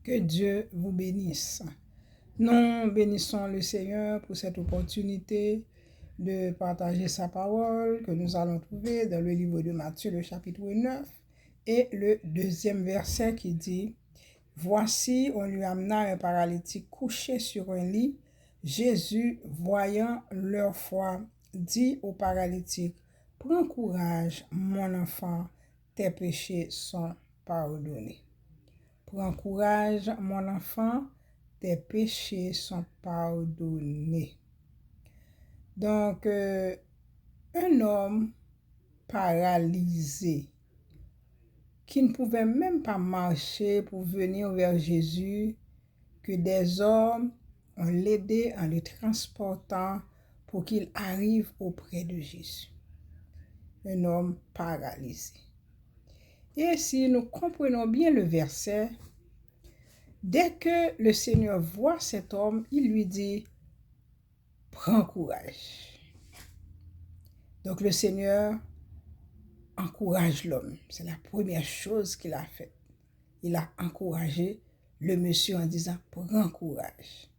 Que Dieu vous bénisse. Nous bénissons le Seigneur pour cette opportunité de partager sa parole que nous allons trouver dans le livre de Matthieu, le chapitre 9, et le deuxième verset qui dit « Voici, on lui amena un paralytique couché sur un lit. Jésus, voyant leur foi, dit au paralytique, « Prends courage, mon enfant, tes péchés sont pardonnés. » Prends courage, mon enfant, tes péchés sont pardonnés. Donc, un homme paralysé qui ne pouvait même pas marcher pour venir vers Jésus, que des hommes ont l'aidé en le transportant pour qu'il arrive auprès de Jésus. Un homme paralysé. Et si nous comprenons bien le verset, dès que le Seigneur voit cet homme, il lui dit « Prends courage ». Donc le Seigneur encourage l'homme. C'est la première chose qu'il a faite. Il a encouragé le monsieur en disant « Prends courage ».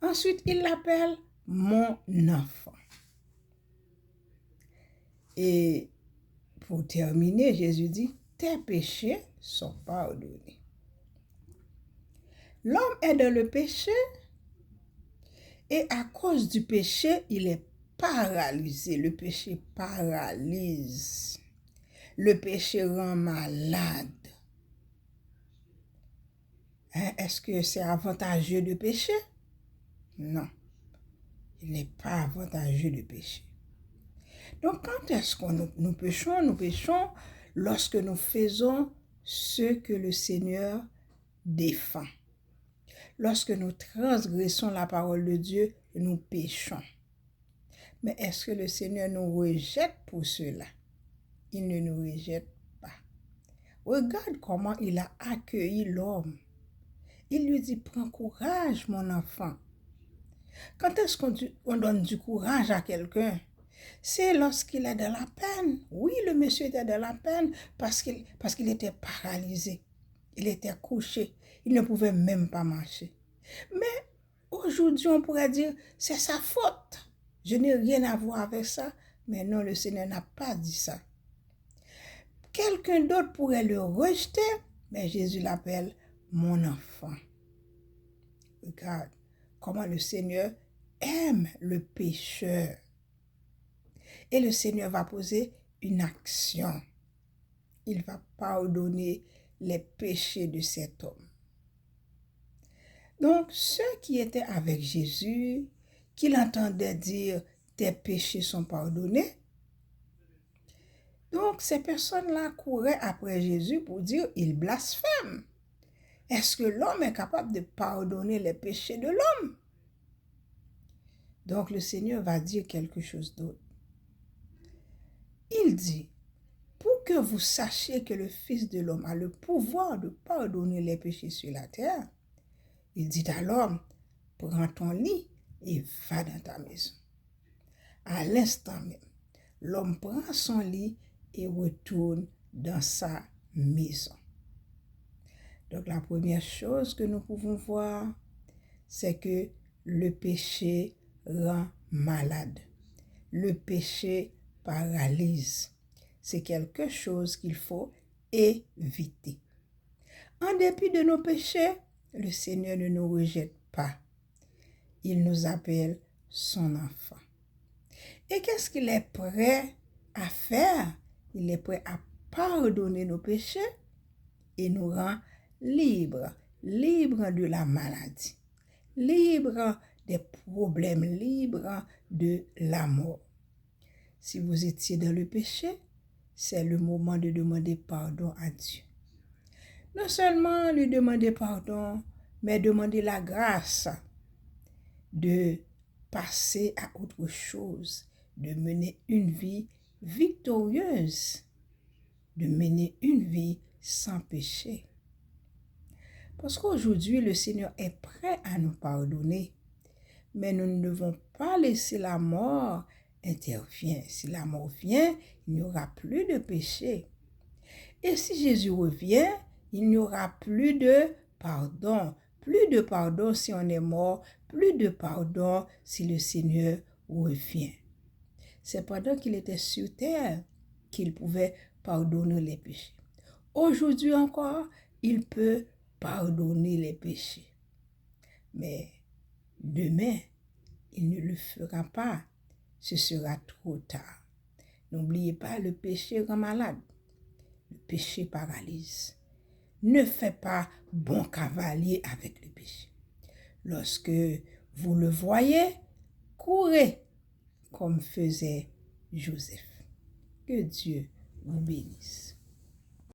Ensuite, il l'appelle « mon enfant ». Et pour terminer, Jésus dit « Tes péchés sont pardonnés ». L'homme est dans le péché et à cause du péché, il est paralysé. Le péché paralyse. Le péché rend malade. Est-ce que c'est avantageux de pécher? Non, il n'est pas avantageux de pécher. Donc, quand est-ce que nous péchons? Nous péchons lorsque nous faisons ce que le Seigneur défend. Lorsque nous transgressons la parole de Dieu, nous péchons. Mais est-ce que le Seigneur nous rejette pour cela? Il ne nous rejette pas. Regarde comment il a accueilli l'homme. Il lui dit, prends courage, mon enfant. Quand est-ce qu'on donne du courage à quelqu'un? C'est lorsqu'il est dans la peine. Oui, le monsieur était dans la peine parce qu'il était paralysé. Il était couché. Il ne pouvait même pas marcher. Mais aujourd'hui, on pourrait dire, c'est sa faute. Je n'ai rien à voir avec ça. Mais non, le Seigneur n'a pas dit ça. Quelqu'un d'autre pourrait le rejeter, mais Jésus l'appelle mon enfant. Regarde comment le Seigneur aime le pécheur. Et le Seigneur va poser une action. Il va pardonner les péchés de cet homme. Donc, ceux qui étaient avec Jésus, qui l'entendaient dire « tes péchés sont pardonnés », donc ces personnes-là couraient après Jésus pour dire « il blasphème ». Est-ce que l'homme est capable de pardonner les péchés de l'homme? Donc le Seigneur va dire quelque chose d'autre. Il dit, pour que vous sachiez que le Fils de l'homme a le pouvoir de pardonner les péchés sur la terre, il dit à l'homme, prends ton lit et va dans ta maison. À l'instant même, l'homme prend son lit et retourne dans sa maison. Donc la première chose que nous pouvons voir, c'est que le péché rend malade. Le péché paralyse. C'est quelque chose qu'il faut éviter. En dépit de nos péchés, le Seigneur ne nous rejette pas. Il nous appelle son enfant. Et qu'est-ce qu'il est prêt à faire? Il est prêt à pardonner nos péchés et nous rend libres de la maladie, libres des problèmes, libres de la mort. Si vous étiez dans le péché, c'est le moment de demander pardon à Dieu. Non seulement lui demander pardon, mais demander la grâce de passer à autre chose, de mener une vie victorieuse, de mener une vie sans péché. Parce qu'aujourd'hui, le Seigneur est prêt à nous pardonner, mais nous ne devons pas laisser la mort intervenir. Si la mort vient, il n'y aura plus de péché. Et si Jésus revient, il n'y aura plus de pardon. Plus de pardon si on est mort, plus de pardon si le Seigneur revient. C'est pendant qu'il était sur terre qu'il pouvait pardonner les péchés. Aujourd'hui encore, il peut pardonner les péchés. Mais demain, il ne le fera pas. Ce sera trop tard. N'oubliez pas, le péché rend malade. Le péché paralyse. Ne faites pas bon cavalier avec le péché. Lorsque vous le voyez, courez comme faisait Joseph. Que Dieu vous bénisse.